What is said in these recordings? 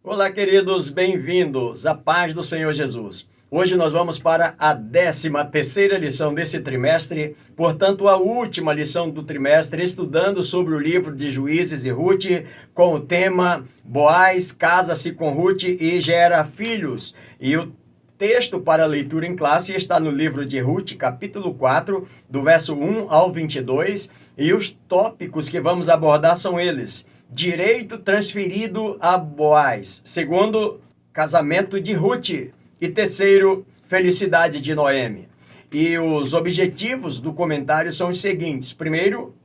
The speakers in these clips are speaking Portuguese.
Olá, queridos, bem-vindos à paz do Senhor Jesus. Hoje nós vamos para a 13ª lição desse trimestre, portanto, a última lição do trimestre, estudando sobre o livro de Juízes e Ruth, com o tema Boaz casa-se com Ruth e gera filhos. E o texto para leitura em classe está no livro de Ruth, capítulo 4, do verso 1 ao 22, e os tópicos que vamos abordar são eles: direito transferido a Boaz. Segundo, casamento de Ruth. E terceiro, felicidade de Noemi. E os objetivos do comentário são os seguintes. Primeiro,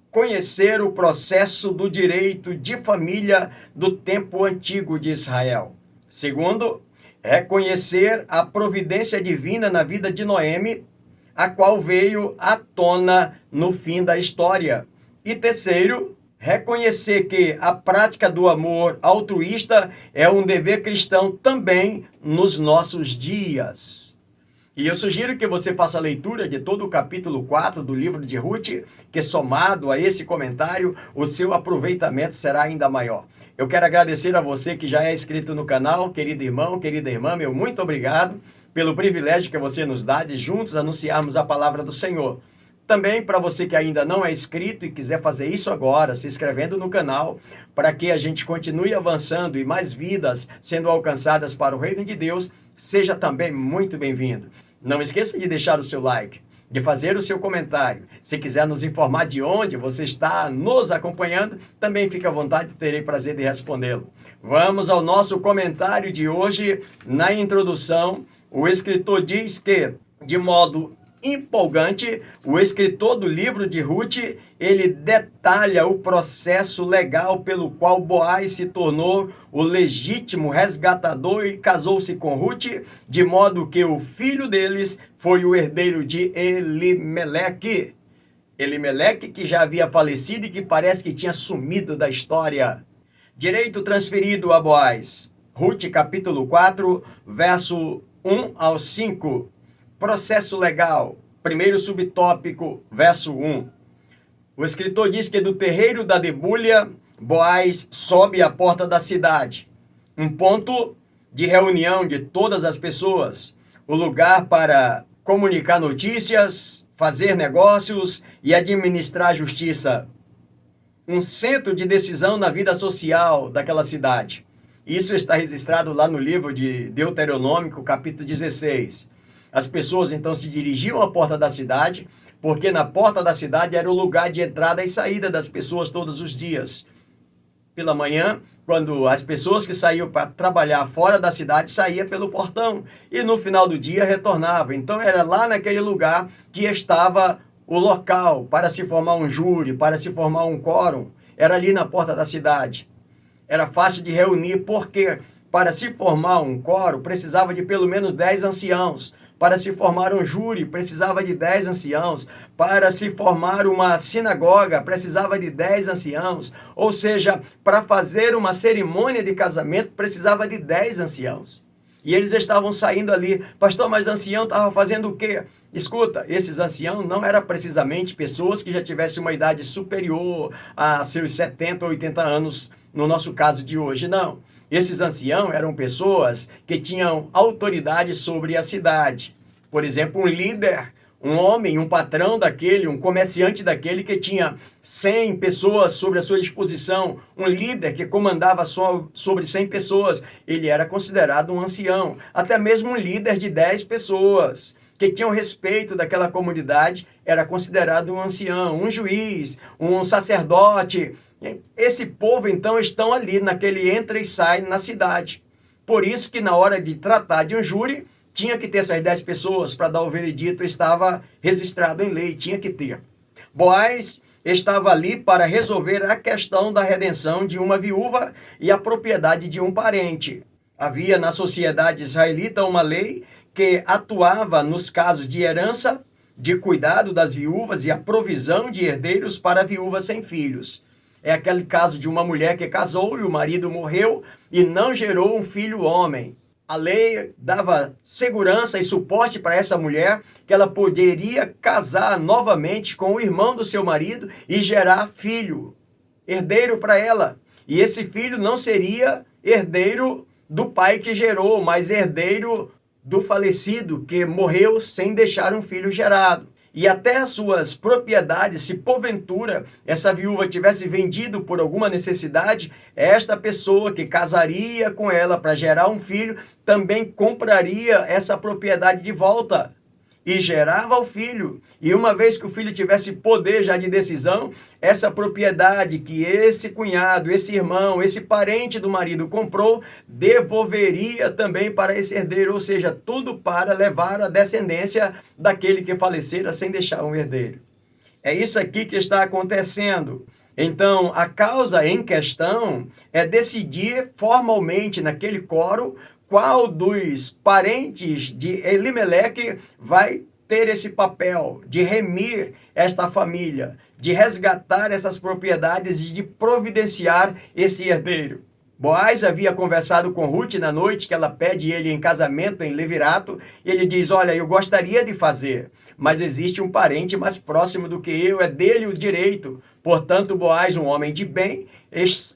conhecer o processo do direito de família do tempo antigo de Israel. Segundo, reconhecer a providência divina na vida de Noemi, a qual veio à tona no fim da história. E terceiro, reconhecer que a prática do amor altruísta é um dever cristão também nos nossos dias. E eu sugiro que você faça a leitura de todo o capítulo 4 do livro de Ruth, que somado a esse comentário, o seu aproveitamento será ainda maior. Eu quero agradecer a você que já é inscrito no canal, querido irmão, querida irmã, meu muito obrigado pelo privilégio que você nos dá de juntos anunciarmos a palavra do Senhor. Também para você que ainda não é inscrito e quiser fazer isso agora, se inscrevendo no canal, para que a gente continue avançando e mais vidas sendo alcançadas para o reino de Deus, seja também muito bem-vindo. Não esqueça de deixar o seu like, de fazer o seu comentário. Se quiser nos informar de onde você está nos acompanhando, também fique à vontade, terei prazer de respondê-lo. Vamos ao nosso comentário de hoje. Na introdução, o escritor diz que, de modo empolgante, o escritor do livro de Ruth, ele detalha o processo legal pelo qual Boaz se tornou o legítimo resgatador e casou-se com Ruth, de modo que o filho deles foi o herdeiro de Elimeleque. Elimeleque, que já havia falecido e que parece que tinha sumido da história. Direito transferido a Boaz. Ruth, capítulo 4, verso 1 ao 5. Processo legal, primeiro subtópico, verso 1. O escritor diz que do terreiro da debulha, Boaz sobe à porta da cidade, um ponto de reunião de todas as pessoas, o lugar para comunicar notícias, fazer negócios e administrar a justiça. Um centro de decisão na vida social daquela cidade. Isso está registrado lá no livro de Deuteronômio, capítulo 16. As pessoas então se dirigiam à porta da cidade, porque na porta da cidade era o lugar de entrada e saída das pessoas todos os dias. Pela manhã, quando as pessoas que saíam para trabalhar fora da cidade saíam pelo portão e no final do dia retornavam. Então era lá naquele lugar que estava o local para se formar um júri, para se formar um quórum. Era ali na porta da cidade. Era fácil de reunir porque para se formar um quórum precisava de pelo menos 10 anciãos. Para se formar um júri, precisava de 10 anciãos. Para se formar uma sinagoga, precisava de 10 anciãos. Ou seja, para fazer uma cerimônia de casamento, precisava de 10 anciãos. E eles estavam saindo ali. Pastor, mas ancião estava fazendo o quê? Escuta, esses anciãos não eram precisamente pessoas que já tivessem uma idade superior a seus 70 ou 80 anos, no nosso caso de hoje, não. Esses anciãos eram pessoas que tinham autoridade sobre a cidade. Por exemplo, um líder, um homem, um patrão daquele, um comerciante daquele que tinha 100 pessoas sobre a sua disposição, um líder que comandava sobre 100 pessoas, ele era considerado um ancião. Até mesmo um líder de 10 pessoas que tinham respeito daquela comunidade era considerado um ancião, um juiz, um sacerdote. Esse povo, então, estão ali naquele entra e sai na cidade. Por isso que na hora de tratar de um júri, tinha que ter essas 10 pessoas para dar o veredito, estava registrado em lei, tinha que ter. Boaz estava ali para resolver a questão da redenção de uma viúva e a propriedade de um parente. Havia na sociedade israelita uma lei que atuava nos casos de herança, de cuidado das viúvas e a provisão de herdeiros para viúvas sem filhos. É aquele caso de uma mulher que casou e o marido morreu e não gerou um filho homem. A lei dava segurança e suporte para essa mulher que ela poderia casar novamente com o irmão do seu marido e gerar filho, herdeiro para ela. E esse filho não seria herdeiro do pai que gerou, mas herdeiro do falecido que morreu sem deixar um filho gerado. E até as suas propriedades, se porventura essa viúva tivesse vendido por alguma necessidade, esta pessoa que casaria com ela para gerar um filho, também compraria essa propriedade de volta e gerava o filho. E uma vez que o filho tivesse poder já de decisão, essa propriedade que esse cunhado, esse irmão, esse parente do marido comprou, devolveria também para esse herdeiro, ou seja, tudo para levar a descendência daquele que falecera sem deixar um herdeiro. É isso aqui que está acontecendo. Então, a causa em questão é decidir formalmente naquele quórum qual dos parentes de Elimeleque vai ter esse papel de remir esta família, de resgatar essas propriedades e de providenciar esse herdeiro. Boaz havia conversado com Ruth na noite que ela pede ele em casamento em Levirato, e ele diz, olha, eu gostaria de fazer, mas existe um parente mais próximo do que eu, é dele o direito. Portanto, Boaz, um homem de bem,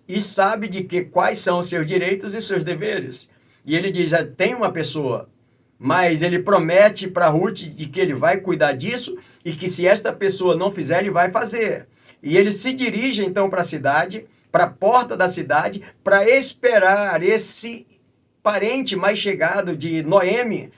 e sabe de que quais são os seus direitos e os seus deveres. E ele diz, tem uma pessoa, mas ele promete para Ruth de que ele vai cuidar disso e que se esta pessoa não fizer, ele vai fazer. E ele se dirige então para a cidade, para a porta da cidade, para esperar esse parente mais chegado de Noemi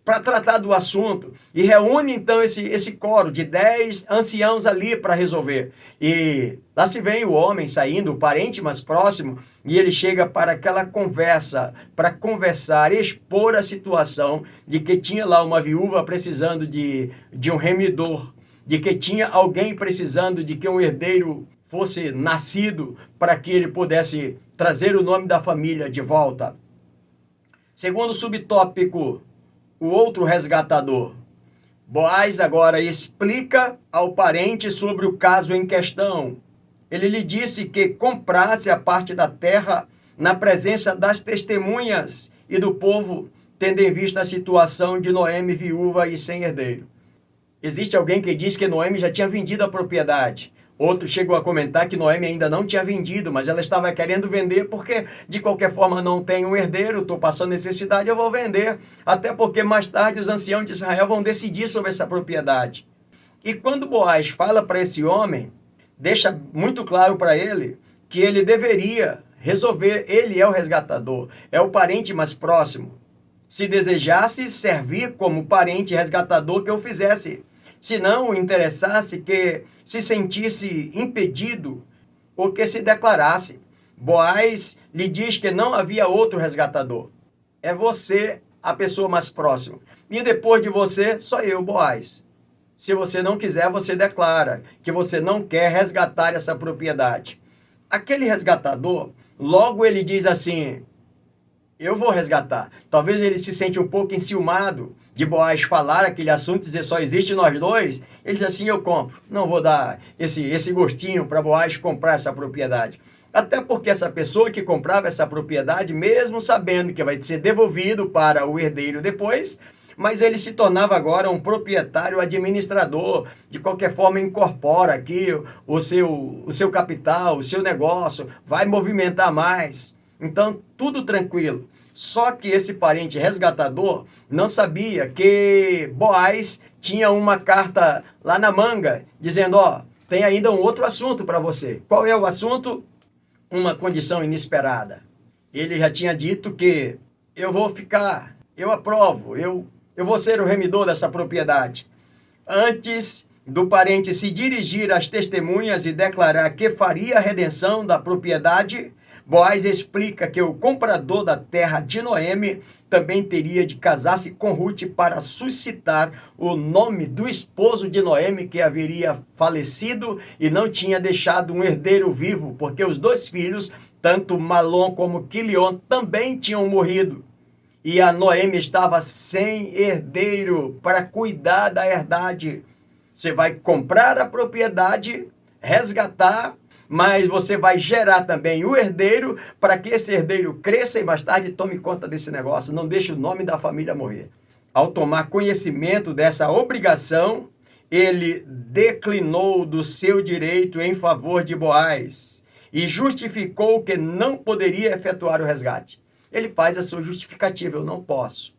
para tratar do assunto. E reúne então esse coro de 10 anciãos ali para resolver. E lá se vem o homem saindo, o parente mais próximo, e ele chega para aquela conversa, para conversar, expor a situação de que tinha lá uma viúva precisando de um remidor, de que tinha alguém precisando de que um herdeiro fosse nascido para que ele pudesse trazer o nome da família de volta. Segundo subtópico, o outro resgatador. Boaz agora explica ao parente sobre o caso em questão. Ele lhe disse que comprasse a parte da terra na presença das testemunhas e do povo, tendo em vista a situação de Noemi viúva e sem herdeiro. Existe alguém que diz que Noemi já tinha vendido a propriedade. Outro chegou a comentar que Noemi ainda não tinha vendido, mas ela estava querendo vender porque, de qualquer forma, não tem um herdeiro, estou passando necessidade, eu vou vender. Até porque mais tarde os anciãos de Israel vão decidir sobre essa propriedade. E quando Boaz fala para esse homem, deixa muito claro para ele que ele deveria resolver, ele é o resgatador, é o parente mais próximo. Se desejasse servir como parente resgatador, que eu fizesse. Se não o interessasse, que se sentisse impedido ou que se declarasse. Boaz lhe diz que não havia outro resgatador. É você a pessoa mais próxima. E depois de você, só eu, Boaz. Se você não quiser, você declara que você não quer resgatar essa propriedade. Aquele resgatador, logo ele diz assim, eu vou resgatar. Talvez ele se sente um pouco enciumado de Boaz falar aquele assunto, dizer só existe nós dois. Ele diz assim, eu compro. Não vou dar esse gostinho para Boaz comprar essa propriedade. Até porque essa pessoa que comprava essa propriedade, mesmo sabendo que vai ser devolvido para o herdeiro depois, mas ele se tornava agora um proprietário administrador, de qualquer forma incorpora aqui o seu capital, o seu negócio, vai movimentar mais. Então, tudo tranquilo. Só que esse parente resgatador não sabia que Boaz tinha uma carta lá na manga, dizendo, ó, tem ainda um outro assunto para você. Qual é o assunto? Uma condição inesperada. Ele já tinha dito que eu vou ficar, eu aprovo, eu vou ser o remidor dessa propriedade. Antes do parente se dirigir às testemunhas e declarar que faria a redenção da propriedade, Boaz explica que o comprador da terra de Noemi também teria de casar-se com Ruth para suscitar o nome do esposo de Noemi que haveria falecido e não tinha deixado um herdeiro vivo, porque os dois filhos, tanto Malom como Quilion, também tinham morrido. E a Noemi estava sem herdeiro para cuidar da herdade. Você vai comprar a propriedade, resgatar, mas você vai gerar também o herdeiro para que esse herdeiro cresça e mais tarde tome conta desse negócio. Não deixe o nome da família morrer. Ao tomar conhecimento dessa obrigação, ele declinou do seu direito em favor de Boaz e justificou que não poderia efetuar o resgate. Ele faz a sua justificativa, eu não posso.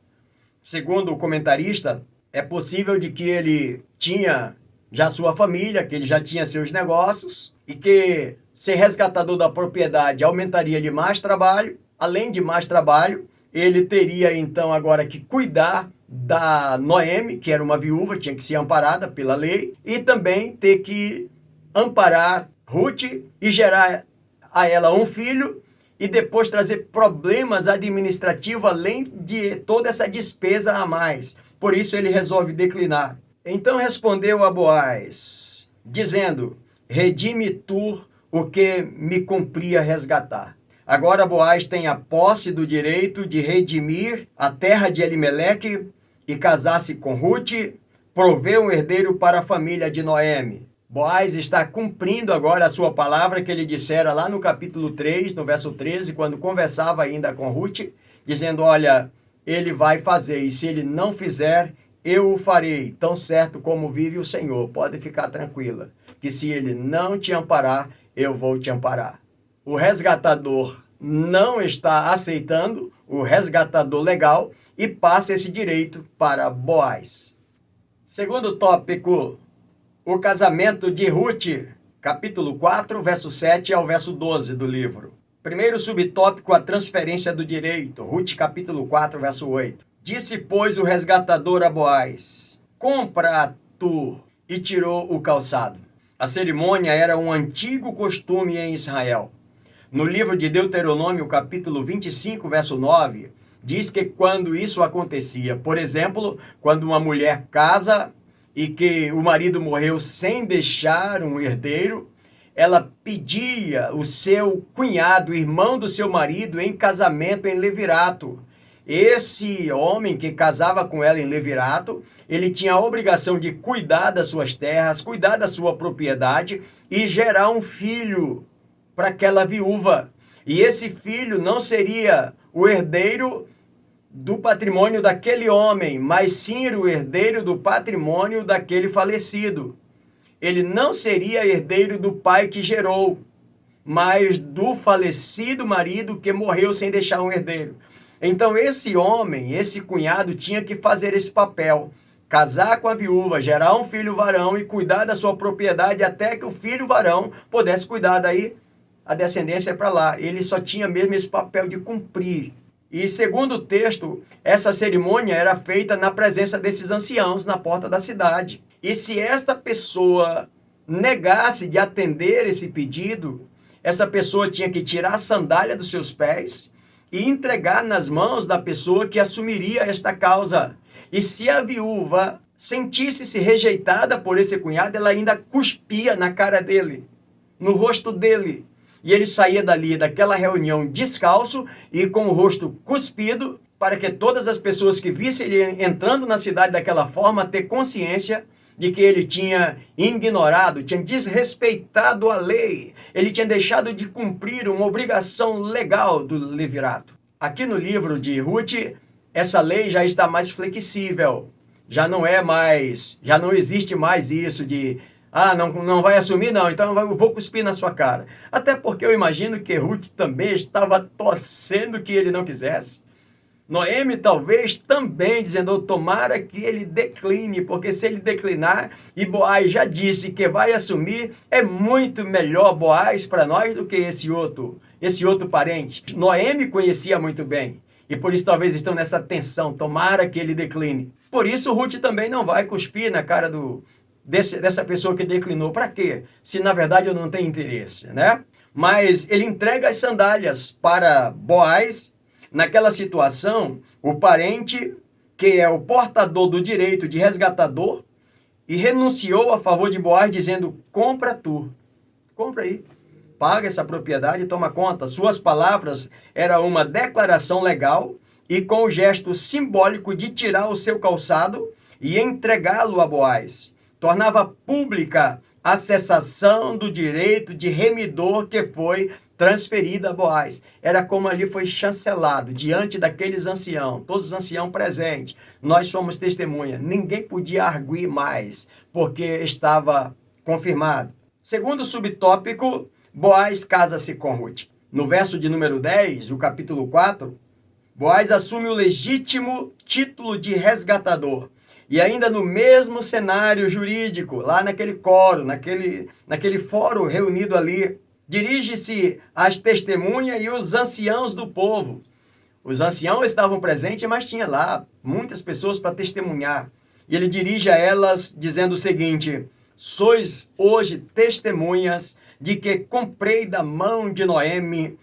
Segundo o comentarista, é possível de que ele tinha já sua família, que ele já tinha seus negócios e que ser resgatador da propriedade aumentaria-lhe mais trabalho. Além de mais trabalho, ele teria então agora que cuidar da Noemi, que era uma viúva, tinha que ser amparada pela lei, e também ter que amparar Ruth e gerar a ela um filho e depois trazer problemas administrativos além de toda essa despesa a mais. Por isso ele resolve declinar. Então respondeu a Boaz, dizendo: redime tu o que me cumpria resgatar. Agora Boaz tem a posse do direito de redimir a terra de Elimeleque e casar-se com Ruth, prover um herdeiro para a família de Noemi. Boaz está cumprindo agora a sua palavra que ele dissera lá no capítulo 3, no verso 13, quando conversava ainda com Ruth, dizendo: olha, ele vai fazer, e se ele não fizer, eu o farei, tão certo como vive o Senhor. Pode ficar tranquila, que se ele não te amparar, eu vou te amparar. O resgatador não está aceitando, o resgatador legal, e passa esse direito para Boaz. Segundo tópico, o casamento de Ruth, capítulo 4, verso 7 ao verso 12 do livro. Primeiro subtópico, a transferência do direito, Ruth capítulo 4, verso 8. Disse, pois, o resgatador a Boaz: compra tu, e tirou o calçado. A cerimônia era um antigo costume em Israel. No livro de Deuteronômio, capítulo 25, verso 9, diz que quando isso acontecia, por exemplo, quando uma mulher casa e que o marido morreu sem deixar um herdeiro, ela pedia o seu cunhado, irmão do seu marido, em casamento em levirato. Esse homem que casava com ela em levirato, ele tinha a obrigação de cuidar das suas terras, cuidar da sua propriedade e gerar um filho para aquela viúva. E esse filho não seria o herdeiro do patrimônio daquele homem, mas sim o herdeiro do patrimônio daquele falecido. Ele não seria herdeiro do pai que gerou, mas do falecido marido que morreu sem deixar um herdeiro. Então esse homem, esse cunhado, tinha que fazer esse papel, casar com a viúva, gerar um filho varão e cuidar da sua propriedade até que o filho varão pudesse cuidar, daí a descendência para lá. Ele só tinha mesmo esse papel de cumprir. E segundo o texto, essa cerimônia era feita na presença desses anciãos na porta da cidade. E se esta pessoa negasse de atender esse pedido, essa pessoa tinha que tirar a sandália dos seus pés e entregar nas mãos da pessoa que assumiria esta causa. E se a viúva sentisse-se rejeitada por esse cunhado, ela ainda cuspia na cara dele, no rosto dele. E ele saía dali, daquela reunião, descalço e com o rosto cuspido, para que todas as pessoas que vissem ele entrando na cidade daquela forma, ter consciência de que ele tinha ignorado, tinha desrespeitado a lei, ele tinha deixado de cumprir uma obrigação legal do levirato. Aqui no livro de Ruth, essa lei já está mais flexível, já não existe mais isso de não vai assumir não, então eu vou cuspir na sua cara. Até porque eu imagino que Ruth também estava torcendo que ele não quisesse. Noemi talvez também dizendo, tomara que ele decline, porque se ele declinar, e Boaz já disse que vai assumir, é muito melhor Boaz para nós do que esse outro parente. Noemi conhecia muito bem, e por isso talvez estão nessa tensão, tomara que ele decline. Por isso Ruth também não vai cuspir na cara dessa pessoa que declinou. Para quê? Se na verdade eu não tenho interesse, né? Mas ele entrega as sandálias para Boaz. Naquela situação, o parente, que é o portador do direito de resgatador, e renunciou a favor de Boaz, dizendo, compra tu, compra aí, paga essa propriedade e toma conta. Suas palavras eram uma declaração legal e com o gesto simbólico de tirar o seu calçado e entregá-lo a Boaz. Tornava pública a cessação do direito de remidor que foi transferida a Boaz. Era como ali foi chancelado, diante daqueles anciãos, todos os anciãos presentes. Nós somos testemunha. Ninguém podia arguir mais, porque estava confirmado. Segundo subtópico, Boaz casa-se com Ruth. No verso de número 10, o capítulo 4, Boaz assume o legítimo título de resgatador. E ainda no mesmo cenário jurídico, lá naquele coro, naquele fórum reunido ali, dirige-se às testemunhas e os anciãos do povo. Os anciãos estavam presentes, mas tinha lá muitas pessoas para testemunhar. E ele dirige a elas dizendo o seguinte: sois hoje testemunhas de que comprei da mão de Noemi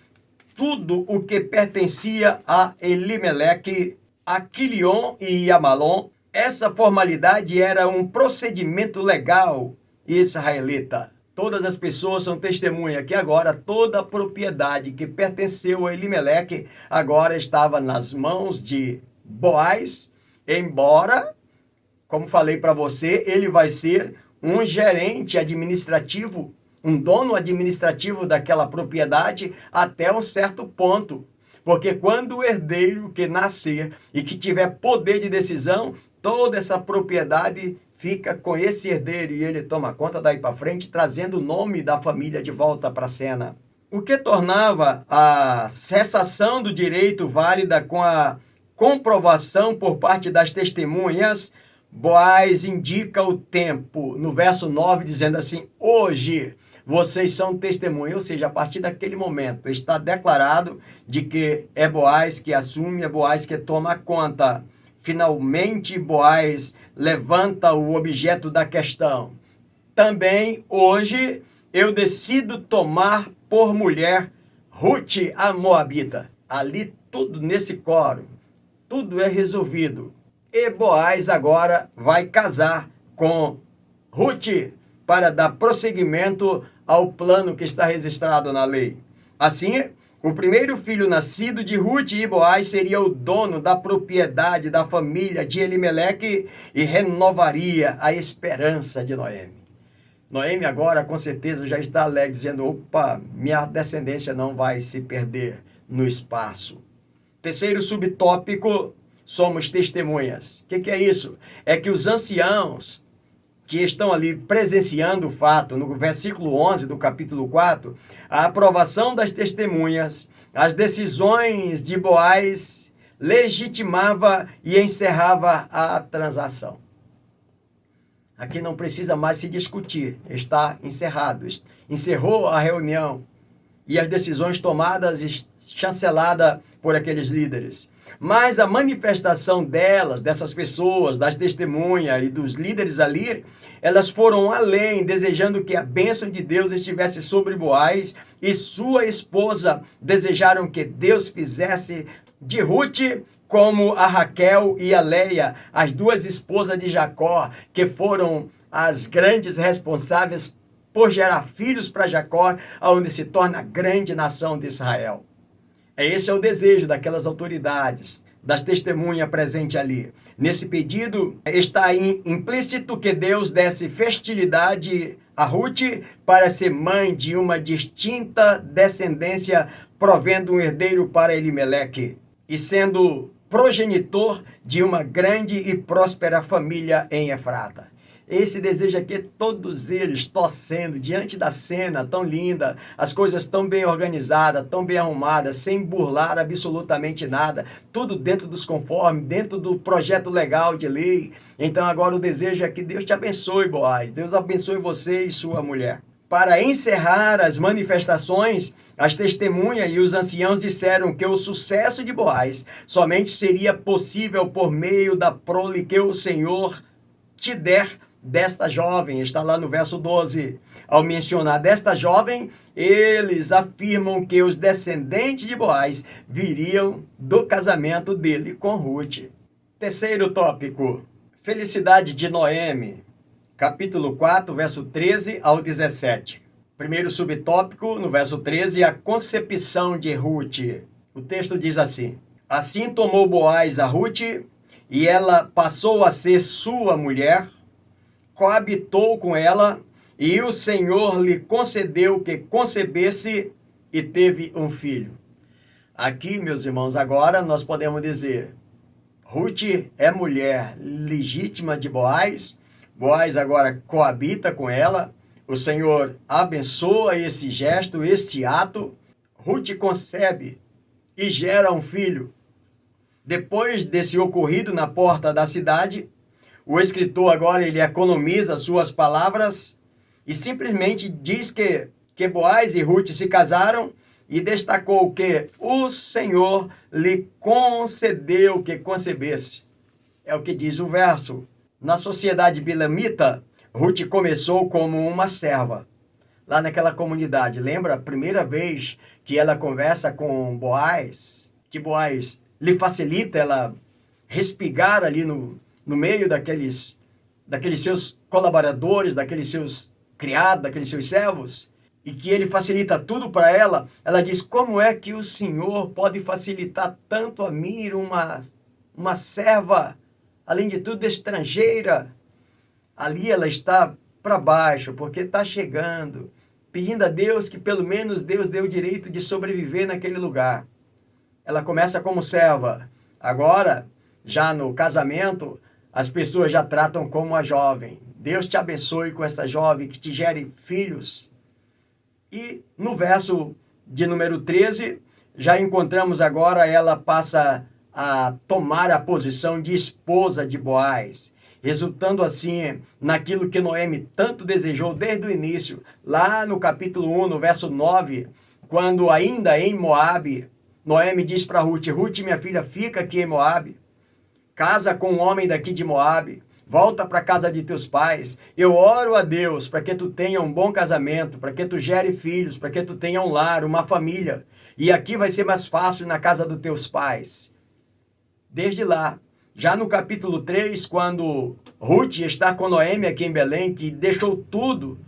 tudo o que pertencia a Elimeleque, a Quilion e a Malom. Essa formalidade era um procedimento legal israelita. Todas as pessoas são testemunhas que agora toda a propriedade que pertenceu a Elimeleque agora estava nas mãos de Boaz, embora, como falei para você, ele vai ser um gerente administrativo, um dono administrativo daquela propriedade até um certo ponto. Porque quando o herdeiro que nascer e que tiver poder de decisão, toda essa propriedade fica com esse herdeiro e ele toma conta daí para frente, trazendo o nome da família de volta para a cena. O que tornava a cessação do direito válida com a comprovação por parte das testemunhas, Boaz indica o tempo, no verso 9, dizendo assim: hoje vocês são testemunhas, ou seja, a partir daquele momento está declarado de que é Boaz que assume, é Boaz que toma conta. Finalmente, Boaz levanta o objeto da questão. Também hoje eu decido tomar por mulher Ruth, a Moabita. Ali tudo nesse coro, tudo é resolvido. E Boaz agora vai casar com Ruth para dar prosseguimento ao plano que está registrado na lei. Assim, o primeiro filho nascido de Ruth e Boaz seria o dono da propriedade da família de Elimeleque e renovaria a esperança de Noemi. Noemi agora com certeza já está alegre, dizendo: opa, minha descendência não vai se perder no espaço. Terceiro subtópico, somos testemunhas. O que é isso? É que os anciãos que estão ali presenciando o fato, no versículo 11 do capítulo 4, a aprovação das testemunhas, as decisões de Boaz legitimava e encerrava a transação. Aqui não precisa mais se discutir, está encerrado, encerrou a reunião e as decisões tomadas e chanceladas por aqueles líderes. Mas a manifestação delas, dessas pessoas, das testemunhas e dos líderes ali, elas foram além, desejando que a bênção de Deus estivesse sobre Boaz e sua esposa. Desejaram que Deus fizesse de Ruth como a Raquel e a Leia, as duas esposas de Jacó, que foram as grandes responsáveis por gerar filhos para Jacó, onde se torna a grande nação de Israel. Esse é o desejo daquelas autoridades, das testemunhas presentes ali. Nesse pedido está implícito que Deus desse fertilidade a Ruth para ser mãe de uma distinta descendência, provendo um herdeiro para Elimeleque e sendo progenitor de uma grande e próspera família em Efrata. Esse desejo aqui, todos eles torcendo diante da cena tão linda, as coisas tão bem organizadas, tão bem arrumadas, sem burlar absolutamente nada, tudo dentro dos conformes, dentro do projeto legal de lei. Então agora o desejo é que Deus te abençoe, Boaz, Deus abençoe você e sua mulher. Para encerrar as manifestações, as testemunhas e os anciãos disseram que o sucesso de Boaz somente seria possível por meio da prole que o Senhor te der desta jovem. Está lá no verso 12. Ao mencionar desta jovem, eles afirmam que os descendentes de Boaz viriam do casamento dele com Ruth. Terceiro tópico, felicidade de Noemi. Capítulo 4, verso 13 ao 17. Primeiro subtópico, no verso 13, a concepção de Ruth. O texto diz assim: assim tomou Boaz a Ruth, e ela passou a ser sua mulher, coabitou com ela, e o Senhor lhe concedeu que concebesse e teve um filho. Aqui, meus irmãos, agora nós podemos dizer, Ruth é mulher legítima de Boaz, Boaz agora coabita com ela, O Senhor abençoa esse gesto, esse ato. Ruth concebe e gera um filho. Depois desse ocorrido na porta da cidade, o escritor agora ele economiza suas palavras e simplesmente diz que Boaz e Ruth se casaram e destacou que o Senhor lhe concedeu que concebesse. É o que diz o verso. Na sociedade bilamita, Ruth começou como uma serva, lá naquela comunidade. Lembra a primeira vez que ela conversa com Boaz? Que Boaz lhe facilita ela respigar ali no meio daqueles seus colaboradores, daqueles seus criados, daqueles seus servos, e que ele facilita tudo para ela. Ela diz, como é que o Senhor pode facilitar tanto a mim, uma serva, além de tudo estrangeira? Ali ela está para baixo, porque está chegando, pedindo a Deus que pelo menos Deus dê o direito de sobreviver naquele lugar. Ela começa como serva. Agora, já no casamento, as pessoas já tratam como a jovem. Deus te abençoe com essa jovem, que te gere filhos. E no verso de número 13, já encontramos agora, ela passa a tomar a posição de esposa de Boaz, resultando assim naquilo que Noemi tanto desejou desde o início, lá no capítulo 1, no verso 9, quando ainda em Moabe, Noemi diz para Ruth, Ruth, minha filha, fica aqui em Moabe, casa com um homem daqui de Moabe, volta para a casa de teus pais. Eu oro a Deus para que tu tenha um bom casamento, para que tu gere filhos, para que tu tenha um lar, uma família. E aqui vai ser mais fácil na casa dos teus pais. Desde lá, já no capítulo 3, quando Ruth está com Noemi aqui em Belém, que deixou tudo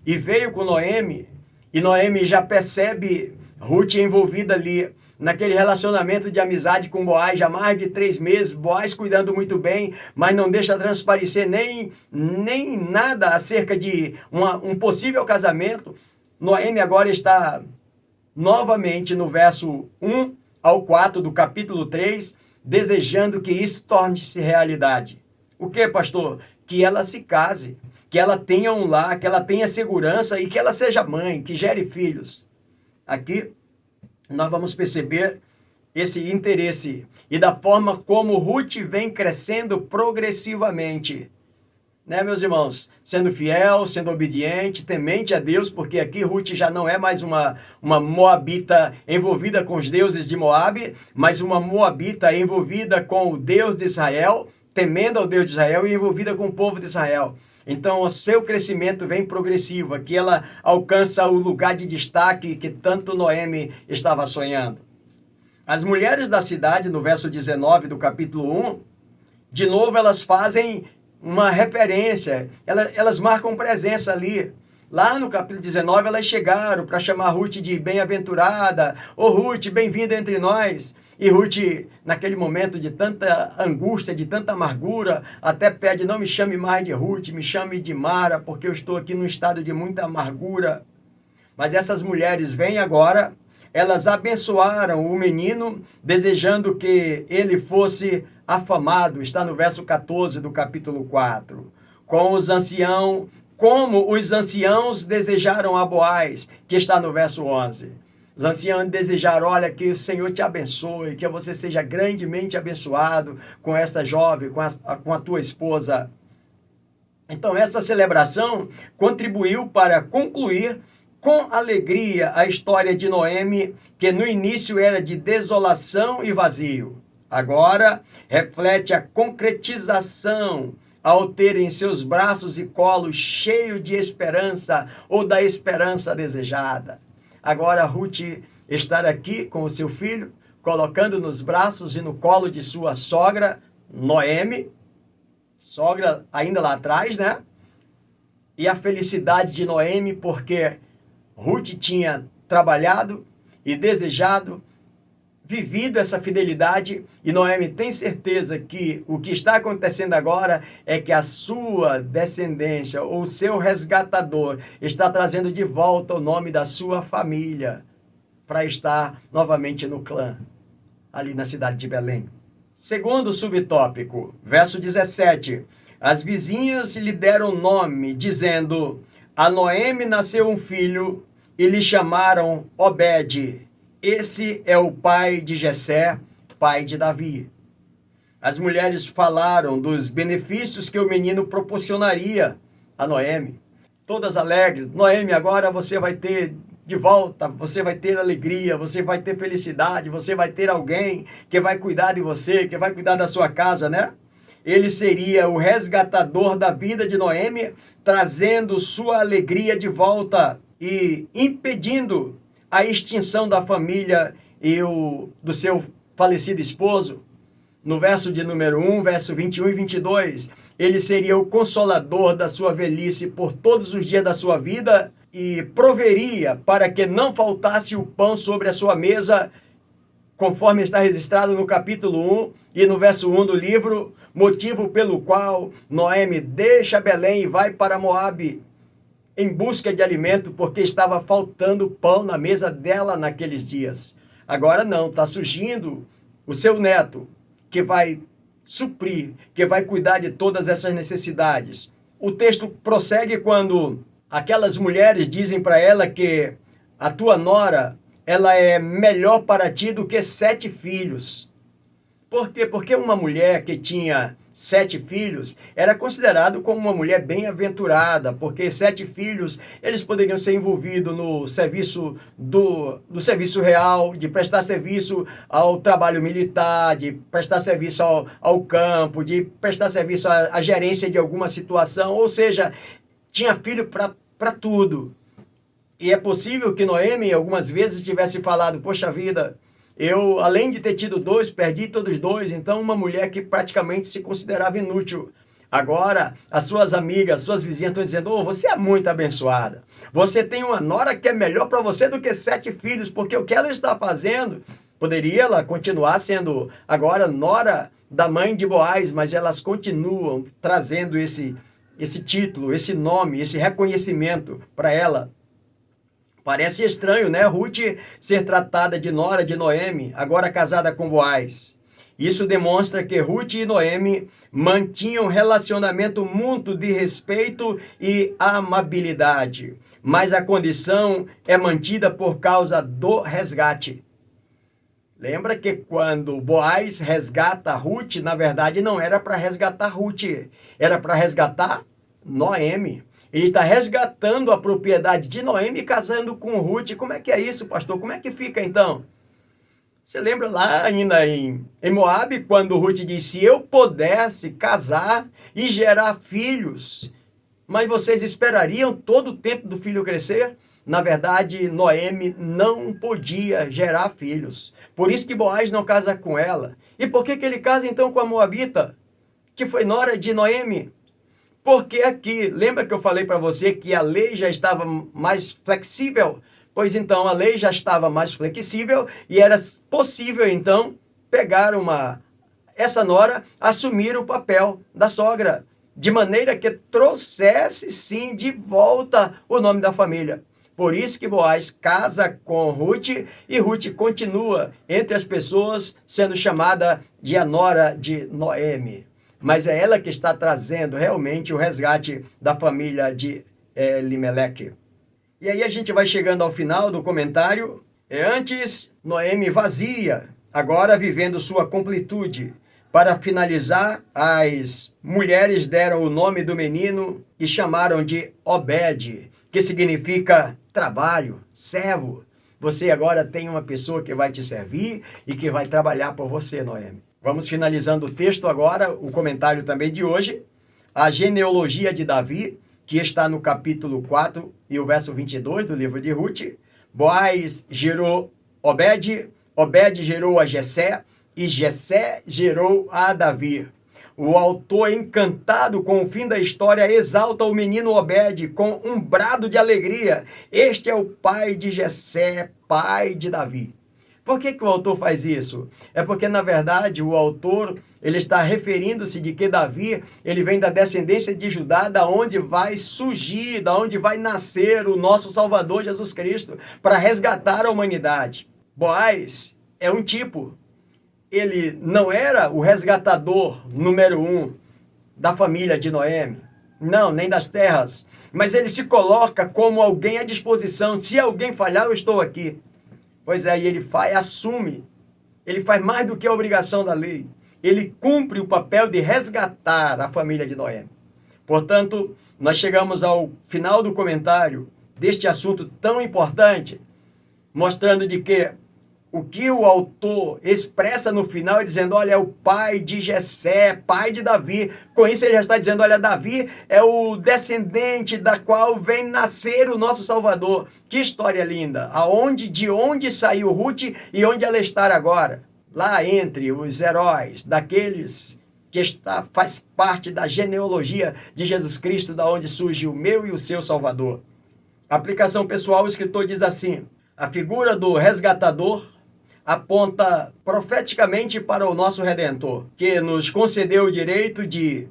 e veio com Noemi, e Noemi já percebe Ruth envolvida ali naquele relacionamento de amizade com Boaz, já mais de 3 meses, Boaz cuidando muito bem, mas não deixa transparecer nem nada acerca de um possível casamento. Noemi agora está novamente no verso 1 ao 4 do capítulo 3, desejando que isso torne-se realidade. O que, pastor? Que ela se case, que ela tenha um lar, que ela tenha segurança e que ela seja mãe, que gere filhos. Aqui nós vamos perceber esse interesse e da forma como Ruth vem crescendo progressivamente. Né, meus irmãos? Sendo fiel, sendo obediente, temente a Deus, porque aqui Ruth já não é mais uma moabita envolvida com os deuses de Moabe, mas uma moabita envolvida com o Deus de Israel, temendo ao Deus de Israel e envolvida com o povo de Israel. Então, o seu crescimento vem progressivo. Aqui ela alcança o lugar de destaque que tanto Noemi estava sonhando. As mulheres da cidade, no verso 19 do capítulo 1, de novo elas fazem uma referência, elas marcam presença ali. Lá no capítulo 19, elas chegaram para chamar Ruth de bem-aventurada. Ô Ruth, bem-vinda entre nós. E Ruth, naquele momento de tanta angústia, de tanta amargura, até pede, não me chame mais de Ruth, me chame de Mara, porque eu estou aqui num estado de muita amargura. Mas essas mulheres vêm agora, elas abençoaram o menino, desejando que ele fosse afamado. Está no verso 14 do capítulo 4. Como os anciãos desejaram a Boaz, que está no verso 11. Os anciãos desejaram, olha, que o Senhor te abençoe, que você seja grandemente abençoado com esta jovem, com a tua esposa. Então, essa celebração contribuiu para concluir com alegria a história de Noemi, que no início era de desolação e vazio. Agora, reflete a concretização ao ter em seus braços e colo cheio de esperança ou da esperança desejada. Agora Ruth estar aqui com o seu filho, colocando nos braços e no colo de sua sogra, Noemi, sogra ainda lá atrás, né? E a felicidade de Noemi, porque Ruth tinha trabalhado e desejado, vivido essa fidelidade, e Noemi tem certeza que o que está acontecendo agora é que a sua descendência, ou seu resgatador, está trazendo de volta o nome da sua família para estar novamente no clã, ali na cidade de Belém. Segundo subtópico, verso 17, as vizinhas lhe deram nome, dizendo, A Noemi nasceu um filho e lhe chamaram Obed. Esse é o pai de Jessé, pai de Davi. As mulheres falaram dos benefícios que o menino proporcionaria a Noemi. Todas alegres. Noemi, agora você vai ter de volta, você vai ter alegria, você vai ter felicidade, você vai ter alguém que vai cuidar de você, que vai cuidar da sua casa, né? Ele seria o resgatador da vida de Noemi, trazendo sua alegria de volta e impedindo a extinção da família e do seu falecido esposo. No verso de número 1, verso 21 e 22, ele seria o consolador da sua velhice por todos os dias da sua vida e proveria para que não faltasse o pão sobre a sua mesa, conforme está registrado no capítulo 1 e no verso 1 do livro, motivo pelo qual Noemi deixa Belém e vai para Moabe em busca de alimento, porque estava faltando pão na mesa dela naqueles dias. Agora não, está surgindo o seu neto, que vai suprir, que vai cuidar de todas essas necessidades. O texto prossegue quando aquelas mulheres dizem para ela que a tua nora, ela é melhor para ti do que 7 filhos. Por quê? Porque uma mulher que tinha 7 filhos era considerado como uma mulher bem-aventurada, porque 7 filhos, eles poderiam ser envolvidos no serviço do serviço real, de prestar serviço ao trabalho militar, de prestar serviço ao campo, de prestar serviço à gerência de alguma situação, ou seja, tinha filho para tudo. E é possível que Noemi algumas vezes tivesse falado, poxa vida, eu, além de ter tido 2, perdi todos 2, então uma mulher que praticamente se considerava inútil. Agora, as suas amigas, suas vizinhas estão dizendo, oh, você é muito abençoada. Você tem uma nora que é melhor para você do que 7 filhos, porque o que ela está fazendo, poderia ela continuar sendo agora nora da mãe de Boaz, mas elas continuam trazendo esse título, esse nome, esse reconhecimento para ela. Parece estranho, né? Ruth ser tratada de nora de Noemi, agora casada com Boaz. Isso demonstra que Ruth e Noemi mantinham um relacionamento mútuo de respeito e amabilidade, mas a condição é mantida por causa do resgate. Lembra que quando Boaz resgata Ruth, na verdade não era para resgatar Ruth, era para resgatar Noemi. Ele está resgatando a propriedade de Noemi casando com Ruth. Como é que é isso, pastor? Como é que fica então? Você lembra lá ainda em Moabe, quando Ruth disse, se eu pudesse casar e gerar filhos, mas vocês esperariam todo o tempo do filho crescer? Na verdade, Noemi não podia gerar filhos. Por isso que Boaz não casa com ela. E por que ele casa então com a Moabita, que foi nora de Noemi? Porque aqui, lembra que eu falei para você que a lei já estava mais flexível? Pois então, a lei já estava mais flexível e era possível, então, pegar essa nora, assumir o papel da sogra, de maneira que trouxesse, sim, de volta o nome da família. Por isso que Boaz casa com Ruth e Ruth continua entre as pessoas sendo chamada de a nora de Noemi. Mas é ela que está trazendo realmente o resgate da família de Elimeleque. E aí a gente vai chegando ao final do comentário. Antes, Noemi vazia, agora vivendo sua completude. Para finalizar, as mulheres deram o nome do menino e chamaram de Obed, que significa trabalho, servo. Você agora tem uma pessoa que vai te servir e que vai trabalhar por você, Noemi. Vamos finalizando o texto agora, o comentário também de hoje. A genealogia de Davi, que está no capítulo 4 e o verso 22 do livro de Ruth. Boaz gerou Obed, Obed gerou a Jessé, e Jessé gerou a Davi. O autor, encantado com o fim da história, exalta o menino Obed com um brado de alegria. Este é o pai de Jessé, pai de Davi. Por que o autor faz isso? É porque, na verdade, o autor ele está referindo-se de que Davi ele vem da descendência de Judá, da onde vai surgir, da onde vai nascer o nosso Salvador Jesus Cristo, para resgatar a humanidade. Boaz é um tipo. Ele não era o resgatador número 1 da família de Noemi. Não, nem das terras. Mas ele se coloca como alguém à disposição. Se alguém falhar, eu estou aqui. Pois é, e ele assume. Ele faz mais do que a obrigação da lei. Ele cumpre o papel de resgatar a família de Noé. Portanto, nós chegamos ao final do comentário deste assunto tão importante, mostrando de que o que o autor expressa no final, dizendo, olha, é o pai de Jessé, pai de Davi. Com isso ele já está dizendo, olha, Davi é o descendente da qual vem nascer o nosso Salvador. Que história linda! De onde saiu Ruth e onde ela está agora? Lá entre os heróis, daqueles que faz parte da genealogia de Jesus Cristo, da onde surge o meu e o seu Salvador. Aplicação pessoal, o escritor diz assim, a figura do resgatador aponta profeticamente para o nosso Redentor, que nos concedeu o direito de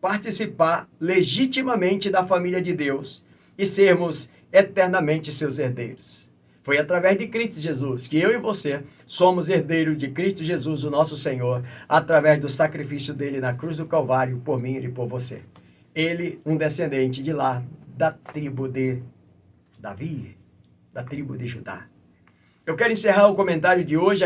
participar legitimamente da família de Deus e sermos eternamente seus herdeiros. Foi através de Cristo Jesus que eu e você somos herdeiros de Cristo Jesus, o nosso Senhor, através do sacrifício dele na cruz do Calvário por mim e por você. Ele, um descendente de lá, da tribo de Davi, da tribo de Judá. Eu quero encerrar o comentário de hoje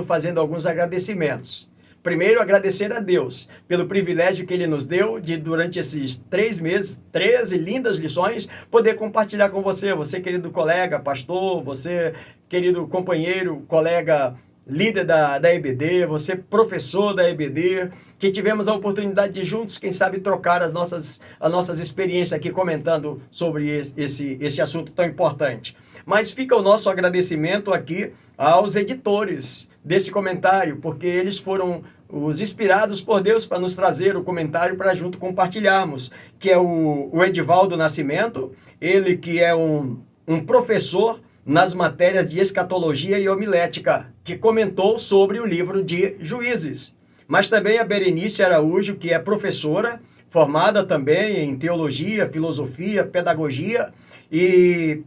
fazendo alguns agradecimentos. Primeiro, agradecer a Deus pelo privilégio que Ele nos deu de, durante esses 3 meses, 13 lindas lições, poder compartilhar com você, querido colega, pastor, você, querido companheiro, colega, líder da EBD, você, professor da EBD, que tivemos a oportunidade de juntos, quem sabe, trocar as nossas experiências aqui comentando sobre esse assunto tão importante. Mas fica o nosso agradecimento aqui aos editores desse comentário, porque eles foram os inspirados por Deus para nos trazer o comentário para junto compartilharmos, que é o Edivaldo Nascimento, ele que é um professor nas matérias de escatologia e homilética, que comentou sobre o livro de Juízes. Mas também a Berenice Araújo, que é professora, formada também em teologia, filosofia, pedagogia, e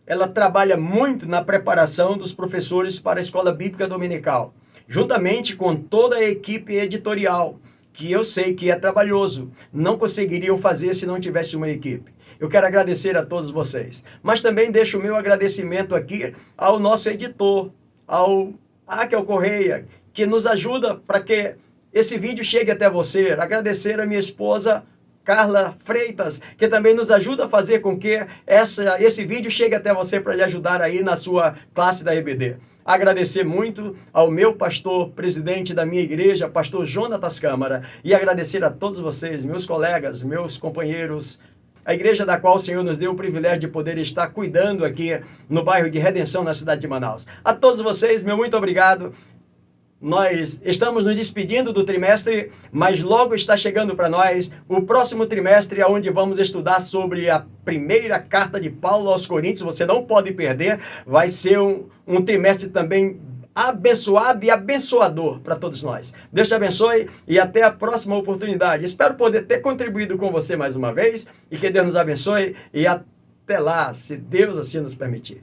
ela trabalha muito na preparação dos professores para a Escola Bíblica Dominical, juntamente com toda a equipe editorial, que eu sei que é trabalhoso, não conseguiriam fazer se não tivesse uma equipe. Eu quero agradecer a todos vocês, mas também deixo o meu agradecimento aqui ao nosso editor, ao Akel Correia, que nos ajuda para que esse vídeo chegue até você. Agradecer a minha esposa, Carla Freitas, que também nos ajuda a fazer com que esse vídeo chegue até você para lhe ajudar aí na sua classe da EBD. Agradecer muito ao meu pastor, presidente da minha igreja, pastor Jonatas Câmara, e agradecer a todos vocês, meus colegas, meus companheiros, a igreja da qual o Senhor nos deu o privilégio de poder estar cuidando aqui no bairro de Redenção, na cidade de Manaus. A todos vocês, meu muito obrigado. Nós estamos nos despedindo do trimestre, mas logo está chegando para nós o próximo trimestre, onde vamos estudar sobre a primeira carta de Paulo aos Coríntios. Você não pode perder, vai ser um trimestre também abençoado e abençoador para todos nós. Deus te abençoe e até a próxima oportunidade. Espero poder ter contribuído com você mais uma vez e que Deus nos abençoe e até lá, se Deus assim nos permitir.